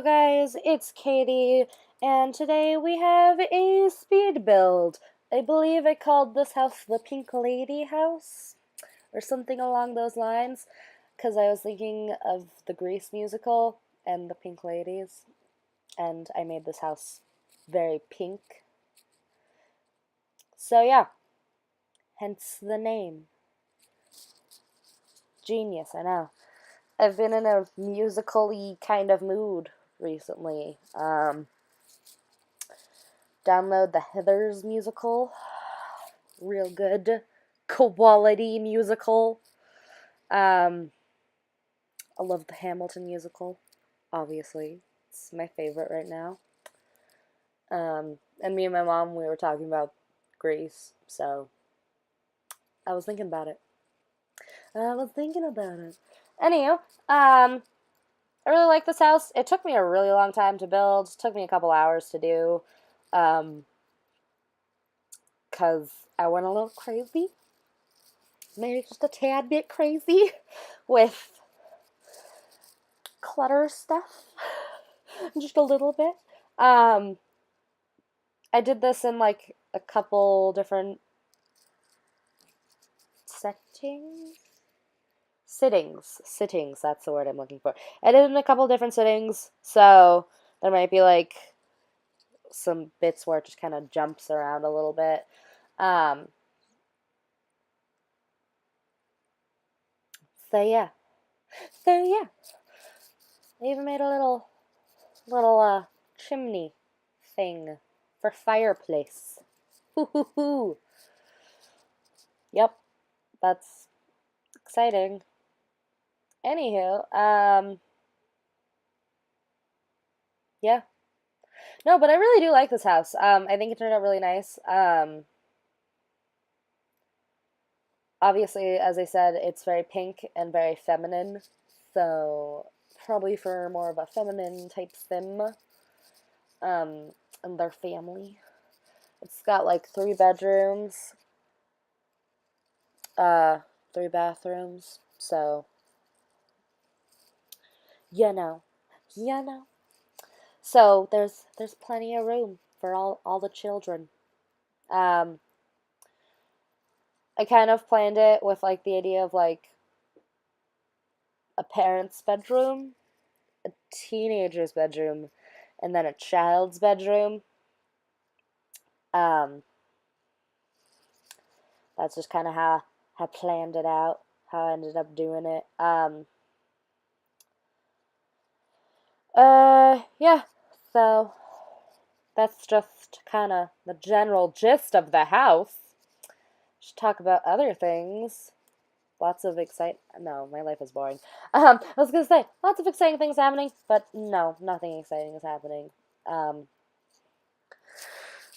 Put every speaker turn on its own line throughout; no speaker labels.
Hello guys, it's Katie, and today we have a speed build. I believe I called this house the Pink Lady House, or something along those lines, because I was thinking of the Grease musical and the Pink Ladies, and I made this house very pink. So yeah, hence the name. Genius, I know. I've been in a musical-y kind of mood recently. Download the Heathers musical. Real good quality musical. I love the Hamilton musical, obviously. It's my favorite right now. And me and my mom, we were talking about Grease, so I was thinking about it. Anywho, I really like this house. It took me a really long time to build. It took me a couple hours to do. Because I went a little crazy. Maybe just a tad bit crazy with clutter stuff. Just a little bit. I did this in like a couple different sittings, that's the word I'm looking for. I did it in a couple different sittings, so there might be like some bits where it just kind of jumps around a little bit. So yeah. I even made a little chimney thing for fireplace. Hoo. Yep, that's exciting. Anywho, yeah. No, but I really do like this house. I think it turned out really nice. Obviously, as I said, it's very pink and very feminine, so probably for more of a feminine type theme, and their family. It's got like 3 bedrooms, 3 bathrooms, so you know, you know. So there's plenty of room for all the children. Um, I kind of planned it with like the idea of like a parent's bedroom, a teenager's bedroom, and then a child's bedroom. Um, that's just kind of how I planned it out, how I ended up doing it. Yeah. So that's just kind of the general gist of the house. Should talk about other things. Lots of No, my life is boring. I was gonna say lots of exciting things happening, but no, nothing exciting is happening.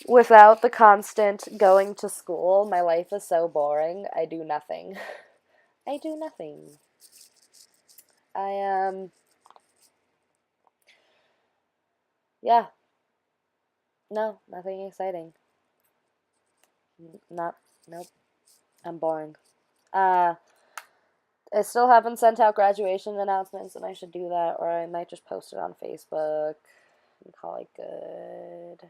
Without the constant going to school, my life is so boring. I do nothing. I do nothing. I yeah. No, nothing exciting. Not Nope. I'm boring. Uh I still haven't sent out graduation announcements, and I should do that, or I might just post it on Facebook and call it good.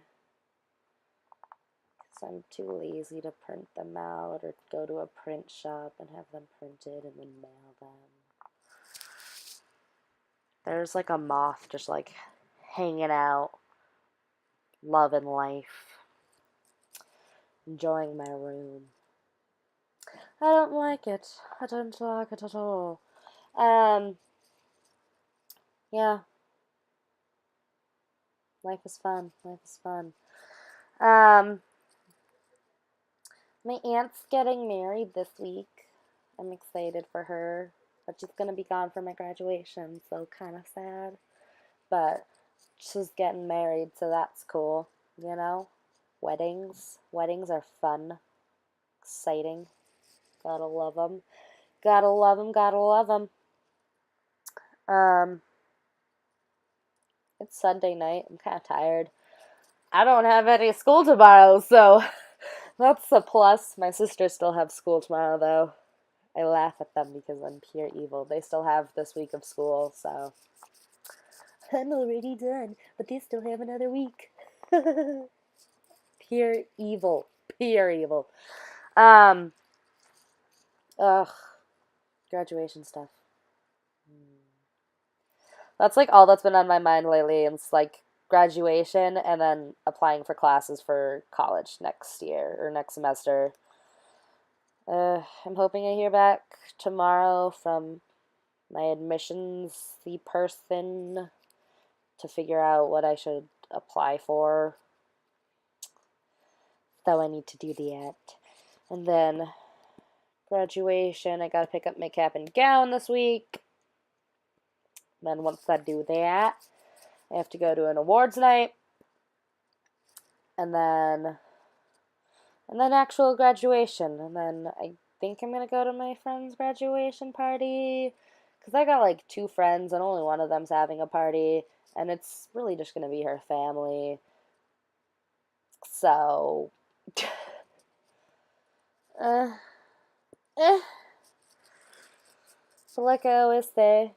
Because I'm too lazy to print them out or go to a print shop and have them printed and then mail them. There's like a moth just like hanging out, loving life, enjoying my room. I don't like it. I don't like it at all. Yeah. Life is fun. Life is fun. Um, my aunt's getting married this week. I'm excited for her, but she's gonna be gone for my graduation, so kind of sad. But she's getting married, so that's cool, you know? Weddings are fun, exciting. Gotta love them. Gotta love them, gotta love them. Um, it's Sunday night. I'm kind of tired. I don't have any school tomorrow, so that's a plus. My sisters still have school tomorrow, though. I laugh at them because I'm pure evil. They still have this week of school, so I'm already done, but they still have another week. Pure evil. Pure evil. Um, ugh, graduation stuff. That's like all that's been on my mind lately. It's like graduation and then applying for classes for college next year or next semester. I'm hoping I hear back tomorrow from my admissions the person to figure out what I should apply for. Though I need to do that. And then graduation, I gotta pick up my cap and gown this week. Then once I do that, I have to go to an awards night. And then actual graduation. And then I think I'm gonna go to my friend's graduation party. Because I got like 2 friends and only one of them's having a party. And it's really just gonna be her family. So, uh, eh. So like I always say,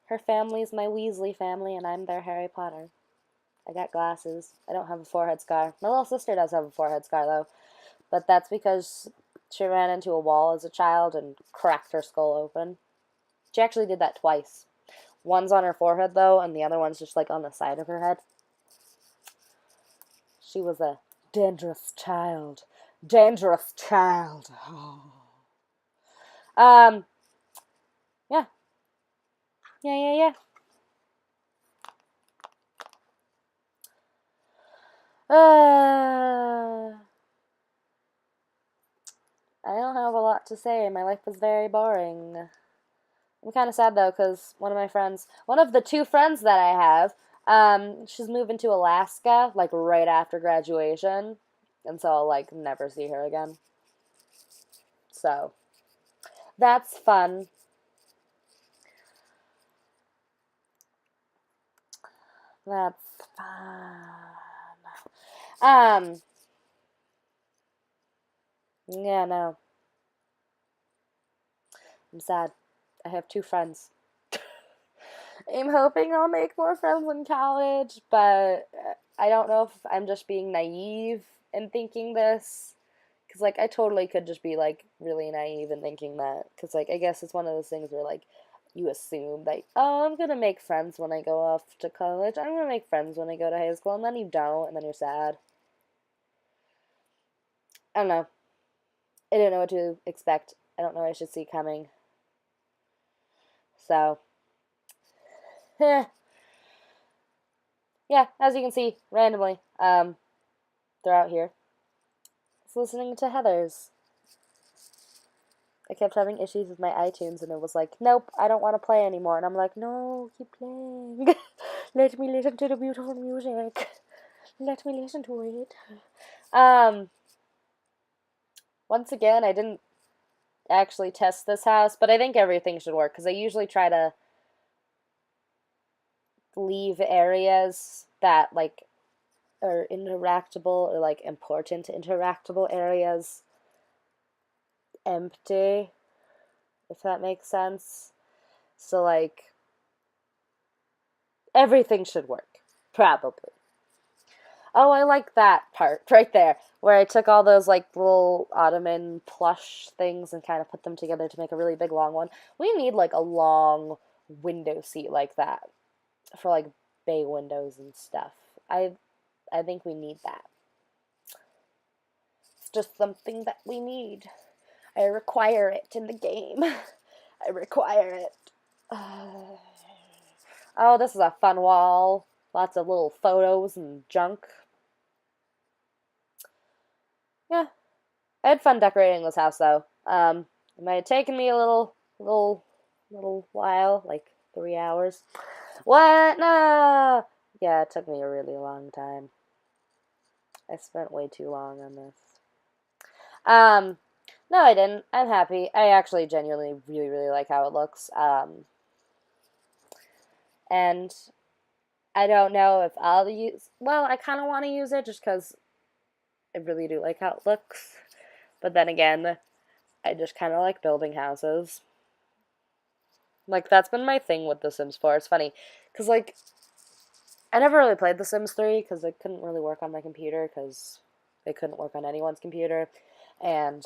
her family's my Weasley family and I'm their Harry Potter. I got glasses. I don't have a forehead scar. My little sister does have a forehead scar though. But that's because she ran into a wall as a child and cracked her skull open. She actually did that twice. One's on her forehead though, and the other one's just like on the side of her head. She was a dangerous child. Dangerous child. Um, yeah. Yeah. I don't have a lot to say. My life is very boring. I'm kind of sad though, because one of the 2 friends that I have, she's moving to Alaska, like right after graduation, and so I'll like never see her again. So that's fun. That's fun. Yeah, no, I'm sad. I have 2 friends. I'm hoping I'll make more friends in college, but I don't know if I'm just being naive in thinking this. Because, like, I totally could just be, like, really naive in thinking that. Because, like, I guess it's one of those things where, like, you assume that, oh, I'm going to make friends when I go off to college. I'm going to make friends when I go to high school. And then you don't, and then you're sad. I don't know. I didn't know what to expect. I don't know what I should see coming. So, yeah, as you can see, randomly, they're out here. I was listening to Heather's. I kept having issues with my iTunes, and it was like, nope, I don't want to play anymore. And I'm like, no, keep playing. Let me listen to the beautiful music. Let me listen to it. Once again, I didn't actually test this house, but I think everything should work, because I usually try to leave areas that, like, are interactable or, like, important interactable areas empty, if that makes sense. So, like, everything should work. Probably. Oh, I like that part right there, where I took all those, like, little ottoman plush things and kind of put them together to make a really big long one. We need, like, a long window seat like that for, like, bay windows and stuff. I think we need that. It's just something that we need. I require it in the game. I require it. Oh, this is a fun wall. Lots of little photos and junk. Yeah, I had fun decorating this house though. It might have taken me a little while, like 3 hours. What? No. Yeah, it took me a really long time. I spent way too long on this. No, I didn't. I'm happy. I actually genuinely really, really like how it looks. And I don't know if I'll use, well, I kind of want to use it just because I really do like how it looks. But then again, I just kind of like building houses. Like, that's been my thing with The Sims 4. It's funny, because, like, I never really played The Sims 3 because it couldn't really work on my computer because it couldn't work on anyone's computer. And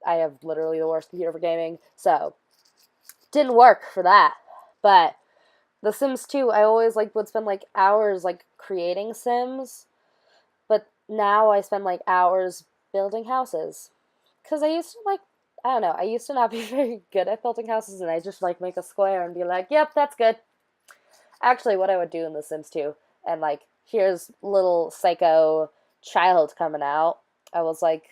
I have literally the worst computer for gaming, so didn't work for that. But The Sims 2, I always like would spend like hours like creating Sims, but now I spend like hours building houses. Cuz I used to like I don't know, I used to not be very good at building houses and I just like make a square and be like, "Yep, that's good." Actually, what I would do in The Sims 2, and like here's little psycho child coming out. I was like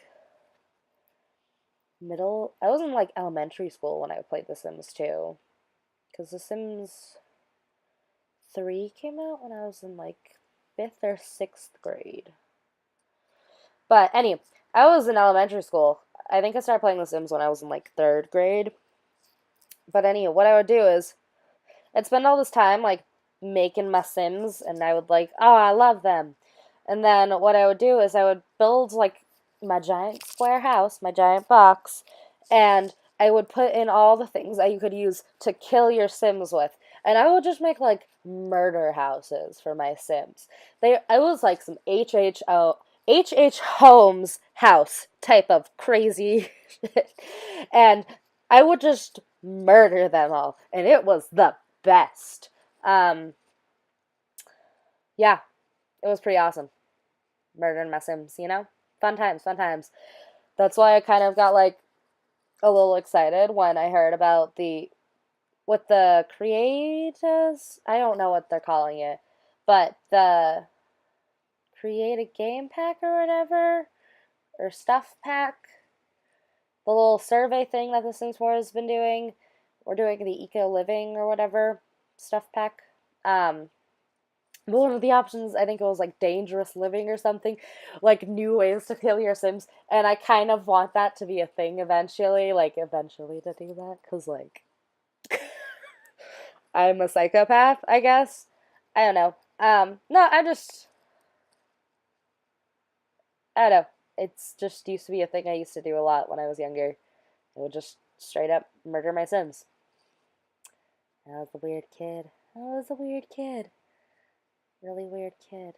I was in like elementary school when I played The Sims 2 cuz The Sims 3 came out when I was in like 5th or 6th grade. But anyway, I was in elementary school. I think I started playing The Sims when I was in like 3rd grade. But anyway, what I would do is I'd spend all this time like making my Sims and I would like, oh, I love them. And then what I would do is I would build like my giant square house, my giant box, and I would put in all the things that you could use to kill your Sims with. And I would just make like murder houses for my Sims. I was like some H.H. Holmes house type of crazy shit. And I would just murder them all. And it was the best. Um, yeah, it was pretty awesome. Murdering my Sims, you know? Fun times, fun times. That's why I kind of got like a little excited when I heard about what the creators, I don't know what they're calling it, but the create a game pack or whatever, or stuff pack, the little survey thing that the Sims 4 has been doing. We're doing the eco living or whatever stuff pack. Um, one of the options, I think it was like dangerous living or something, like new ways to kill your Sims. And I kind of want that to be a thing eventually, like eventually to do that, because like I'm a psychopath, I guess. I don't know. No, I don't know. It's just used to be a thing I used to do a lot when I was younger. I would just straight up murder my Sims. I was a weird kid. I was a weird kid. Really weird kid.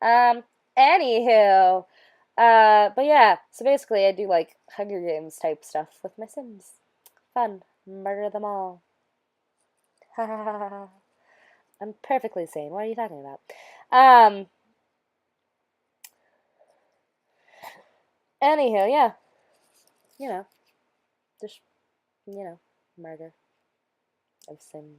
Um, Anywho, but yeah, so basically I do like Hunger Games type stuff with my Sims. Fun. Murder them all. Ha ha ha ha. I'm perfectly sane. What are you talking about? Um, Anywho, yeah, you know, just, murder of Sims.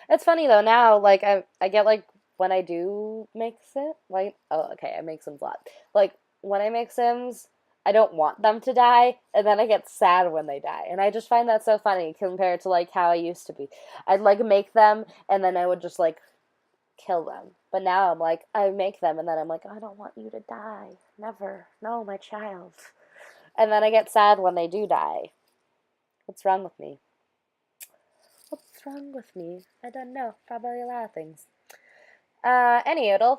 It's funny though now, like I get like when I do make Sims, like oh okay, I make Sims a lot. Like when I make Sims, I don't want them to die, and then I get sad when they die, and I just find that so funny compared to like how I used to be. I'd like make them, and then I would just like kill them. But now I'm like I make them, and then I'm like I don't want you to die, never, no, my child. And then I get sad when they do die. What's wrong with me? What's wrong with me? I don't know. Probably a lot of things. Anywho,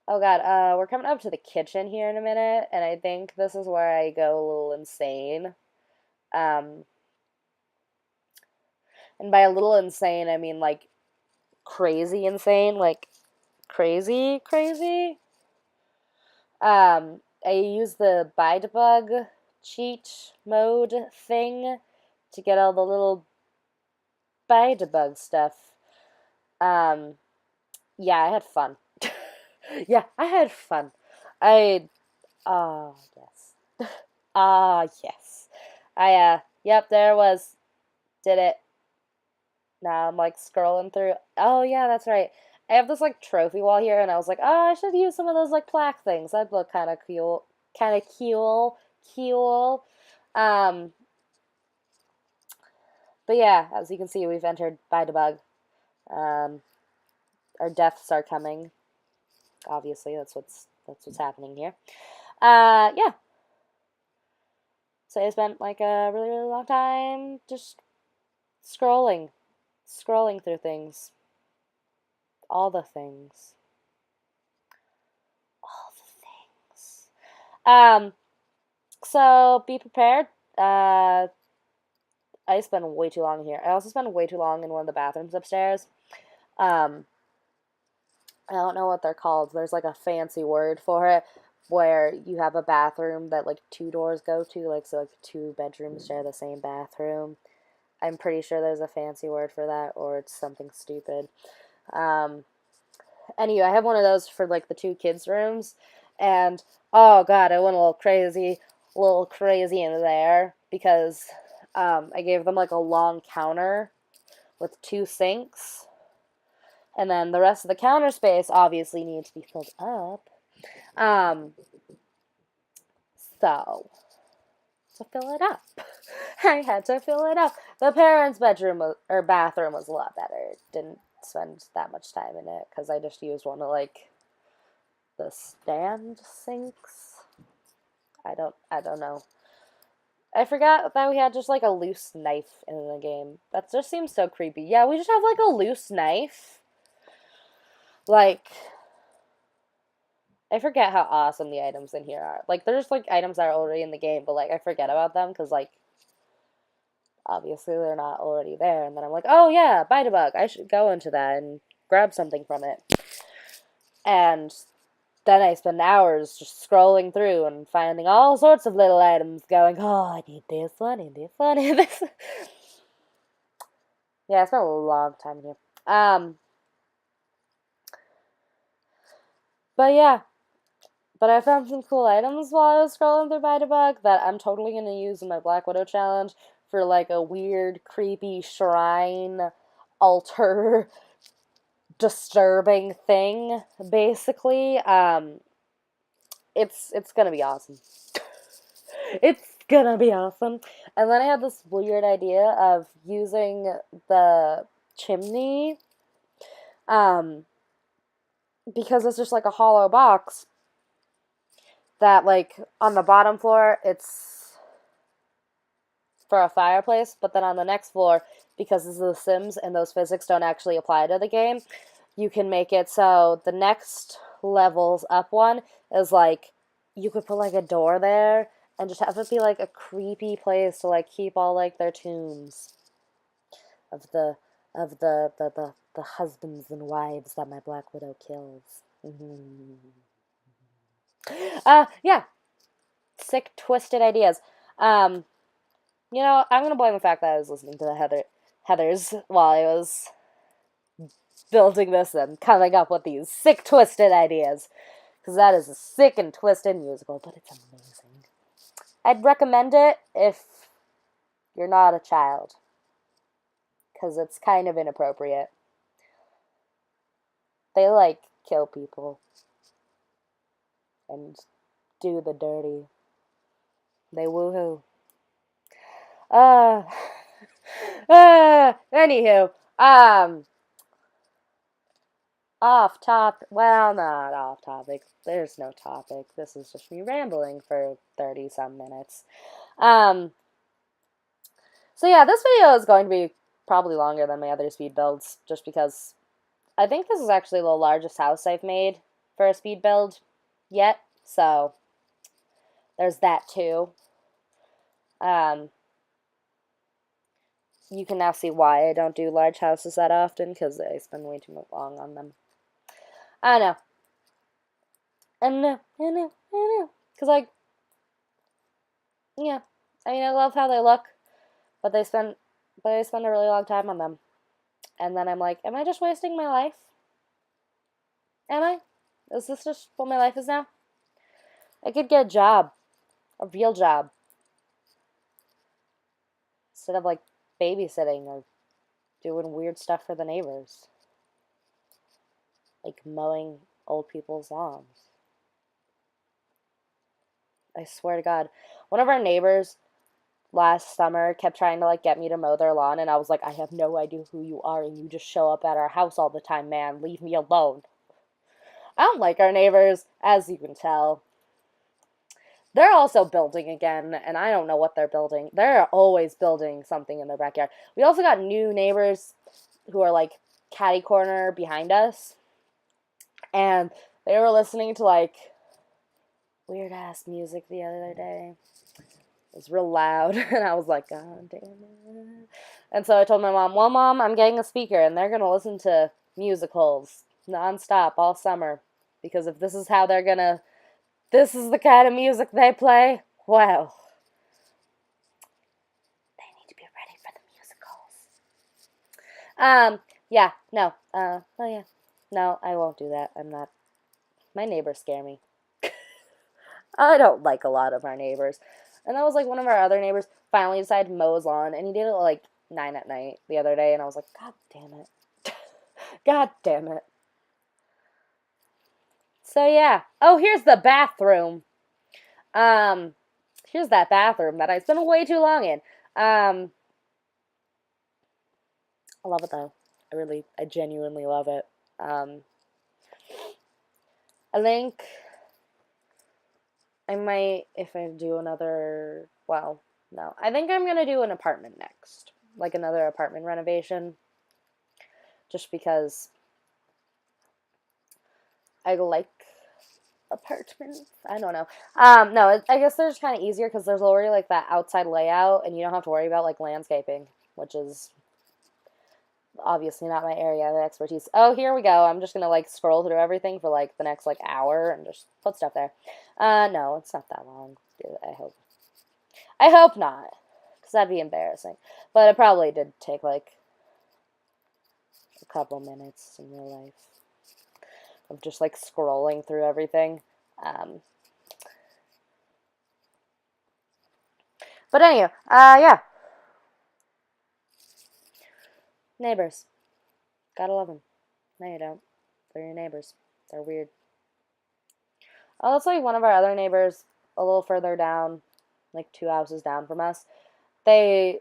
oh god, we're coming up to the kitchen here in a minute, and I think this is where I go a little insane. Um, and by a little insane, I mean like crazy insane, like crazy, crazy. I use the buy debug cheat mode thing to get all the little buy debug stuff. Um, yeah, I had fun. Yeah, I had fun. I yes. Yes. Yep, there it was. Did it. Now I'm like scrolling through. Oh yeah, that's right. I have this like trophy wall here and I was like, "Oh, I should use some of those like plaque things. That'd look kind of cool. Kind of cool. Cool." Um, but yeah, as you can see, we've entered by debug. Um, our deaths are coming. Obviously, that's what's happening here. Yeah. So I spent like a really, really long time just scrolling through things, all the things, all the things. Um, So be prepared. I spend way too long here. I also spend way too long in one of the bathrooms upstairs. Um, I don't know what they're called. There's like a fancy word for it where you have a bathroom that like two doors go to, like so like two bedrooms share the same bathroom. I'm pretty sure there's a fancy word for that, or it's something stupid. Um, anyway, I have one of those for like the two kids' rooms, and oh god, I went a little crazy in there because I gave them like a long counter with two sinks, and then the rest of the counter space obviously needed to be filled up. Um, so to fill it up, I had to fill it up. The parents' bedroom or bathroom was a lot better. Didn't spend that much time in it because I just used one of like the stand sinks. I don't know. I forgot that we had just like a loose knife in the game. That just seems so creepy. Yeah, we just have like a loose knife. Like, I forget how awesome the items in here are. Like, there's like items that are already in the game, but like I forget about them because like obviously they're not already there. And then I'm like, oh yeah, bite a bug. I should go into that and grab something from it. And then I spend hours just scrolling through and finding all sorts of little items going, oh, I need this one, I need this one, I need this. Yeah, I spent a long time in here. But yeah, but I found some cool items while I was scrolling through Bite-A-Bug that I'm totally going to use in my Black Widow challenge for like a weird, creepy shrine altar disturbing thing, basically. It's gonna be awesome. It's gonna be awesome. And then I had this weird idea of using the chimney, um, because it's just like a hollow box that, like, on the bottom floor, it's for a fireplace, but then on the next floor, because this is The Sims and those physics don't actually apply to the game, you can make it so the next levels up one is like you could put like a door there and just have it be like a creepy place to like keep all like their tombs of the husbands and wives that my Black Widow kills. Mm-hmm. Yeah, sick twisted ideas. Um, I'm gonna blame the fact that I was listening to the Heathers while I was building this and coming up with these sick twisted ideas. Because that is a sick and twisted musical, but it's amazing. I'd recommend it if you're not a child. Because it's kind of inappropriate. They, like, kill people. And do the dirty. They woohoo. Uh, anywho, off topic. Well, not off topic. There's no topic. This is just me rambling for 30 some minutes. So yeah, this video is going to be probably longer than my other speed builds, just because I think this is actually the largest house I've made for a speed build yet. So there's that too. You can now see why I don't do large houses that often, because I spend way too long on them. I know. I know. Because, like, yeah. I mean, I love how they look, but I spend a really long time on them. And then I'm like, am I just wasting my life? Am I? Is this just what my life is now? I could get a job. A real job. Instead of, like, babysitting or doing weird stuff for the neighbors. Like mowing old people's lawns. I swear to God. One of our neighbors last summer kept trying to like get me to mow their lawn, and I was like, I have no idea who you are, and you just show up at our house all the time, man. Leave me alone. I don't like our neighbors, as you can tell. They're also building again, and I don't know what they're building. They're always building something in their backyard. We also got new neighbors who are like catty corner behind us, and they were listening to like weird ass music the other day. It was real loud, and I was like, God damn it. And so I told my mom, well, Mom, I'm getting a speaker, and they're going to listen to musicals nonstop all summer. Because if this is how they're going to, this is the kind of music they play, well, they need to be ready for the musicals. Yeah, no, oh yeah. No, I won't do that. I'm not, my neighbors scare me. I don't like a lot of our neighbors. And that was like one of our other neighbors finally decided to mow his lawn, and he did it at like 9 at night the other day, and I was like, God damn it. God damn it. So yeah. Oh, here's the bathroom. Um, Here's that bathroom that I spent way too long in. I love it though. I genuinely love it. I think I might, if I do another, well, no. I think I'm going to do an apartment next. Like another apartment renovation. Just because I like apartments. I don't know. No, I guess they're just kind of easier because there's already like that outside layout and you don't have to worry about like landscaping, which is obviously not my area of expertise. Oh, here we go. I'm just gonna like scroll through everything for like the next like hour and just put stuff there. No, it's not that long. I hope. I hope not, because that'd be embarrassing. But it probably did take like a couple minutes in real life of just like scrolling through everything. But anyway, yeah. Neighbors. Gotta love them. No, you don't. They're your neighbors. They're weird. Oh, that's like one of our other neighbors a little further down, like 2 houses down from us. They,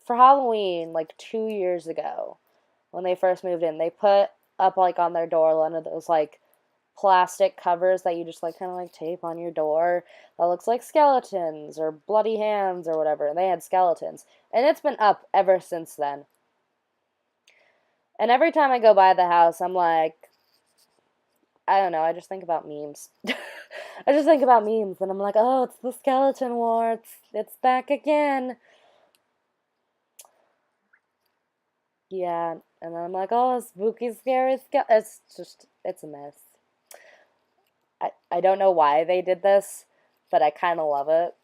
for Halloween, like 2 years ago, when they first moved in, they put up like on their door one of those like plastic covers that you just like kind of like tape on your door that looks like skeletons or bloody hands or whatever. And they had skeletons. And it's been up ever since then. And every time I go by the house, I'm like, I don't know, I just think about memes. I just think about memes and I'm like, oh, it's the skeleton war. It's back again. Yeah, and then I'm like, oh, spooky, scary, it's a mess. I don't know why they did this, but I kind of love it.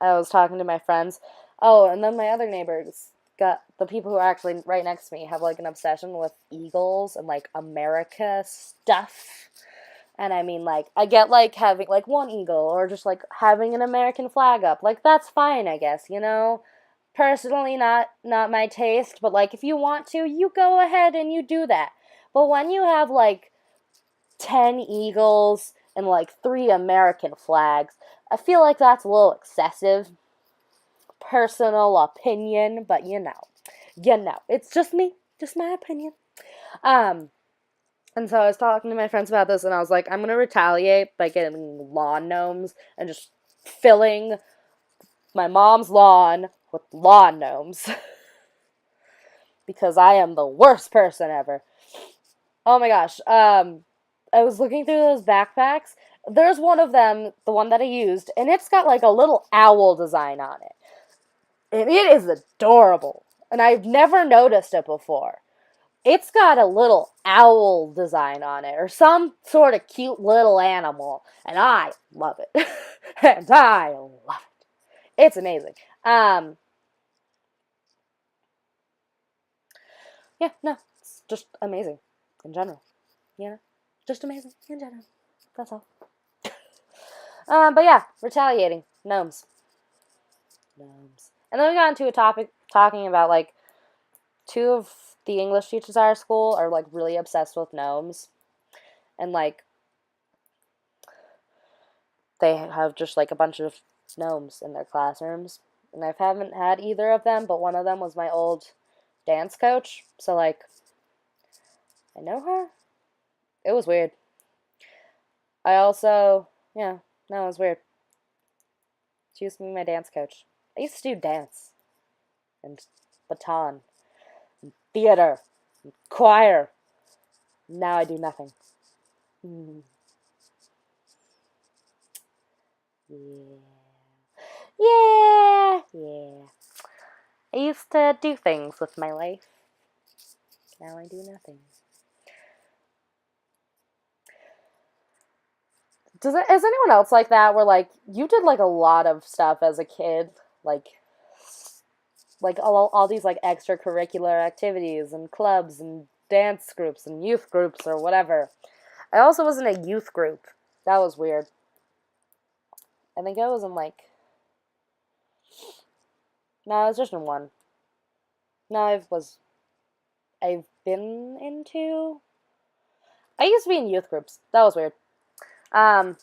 I was talking to my friends. Oh, and then my other neighbors got the people who are actually right next to me have like an obsession with eagles and like America stuff. And I mean, like, I get like having like one eagle or just like having an American flag up. Like, that's fine, I guess, you know? Personally, not my taste, but like, if you want to, you go ahead and you do that. But when you have like 10 eagles and like 3 American flags, I feel like that's a little excessive. Personal opinion, but it's just me, just my opinion. Um, and so I was talking to my friends about this, and I was like, I'm gonna retaliate by getting lawn gnomes and just filling my mom's lawn with lawn gnomes. Because I am the worst person ever. Oh my gosh. I was looking through those backpacks. There's one of them, the one that I used, and it's got like a little owl design on it. And it is adorable. And I've never noticed it before. It's got a little owl design on it, or some sort of cute little animal, and I love it. And I love it. It's amazing. Yeah, no, it's just amazing in general. You know, just amazing in general. That's all. But yeah, retaliating gnomes. And then we got into a topic talking about like 2 of the English teachers at our school are like really obsessed with gnomes, and like they have just like a bunch of gnomes in their classrooms. And I haven't had either of them, but one of them was my old dance coach. So like, I know her. It was weird. I also, yeah, no, it was weird. She used to be my dance coach. I used to do dance and baton and theater and choir. Now I do nothing. Yeah. Yeah. Yeah. I used to do things with my life. Now I do nothing. Is anyone else like that where like you did like a lot of stuff as a kid, like all these like extracurricular activities and clubs and dance groups and youth groups or whatever. I also was in a youth group. That was weird. I think I was in like no, I was just in one. No, I've been into. I used to be in youth groups. That was weird. Um,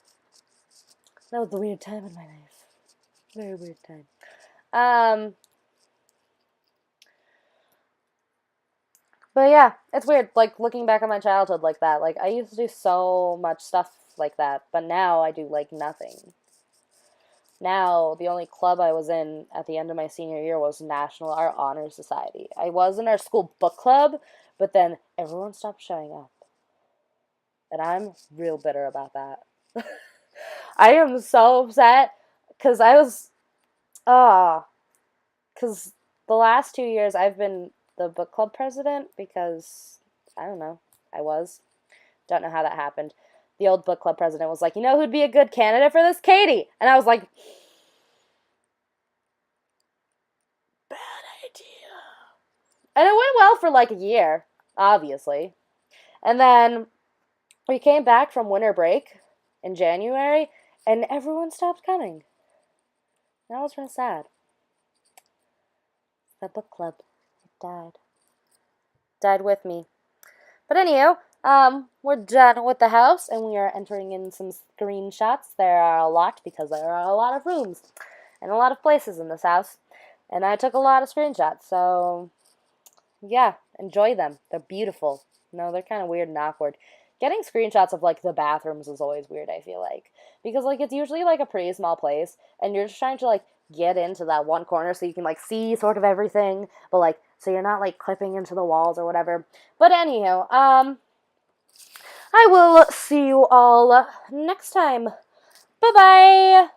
that was a weird time in my life. Very weird time. Um, but yeah, it's weird. Like looking back on my childhood like that. Like I used to do so much stuff like that, but now I do like nothing. Now the only club I was in at the end of my senior year was National Art Honor Society. I was in our school book club, but then everyone stopped showing up. And I'm real bitter about that. I am so upset because I was, because the last 2 years I've been the book club president because, I don't know, I was. Don't know how that happened. The old book club president was like, you know who'd be a good candidate for this? Katie. And I was like, bad idea. And it went well for like a year, obviously. And then we came back from winter break in January, and everyone stopped coming. That was real sad. The book club, it died. Died with me. But anyhow, we're done with the house, and we are entering in some screenshots. There are a lot, because there are a lot of rooms, and a lot of places in this house. And I took a lot of screenshots, so yeah, enjoy them. They're beautiful. No, they're kind of weird and awkward. Getting screenshots of like the bathrooms is always weird, I feel like. Because like it's usually like a pretty small place and you're just trying to like get into that one corner so you can like see sort of everything, but like so you're not like clipping into the walls or whatever. But anyhow, I will see you all next time. Bye-bye.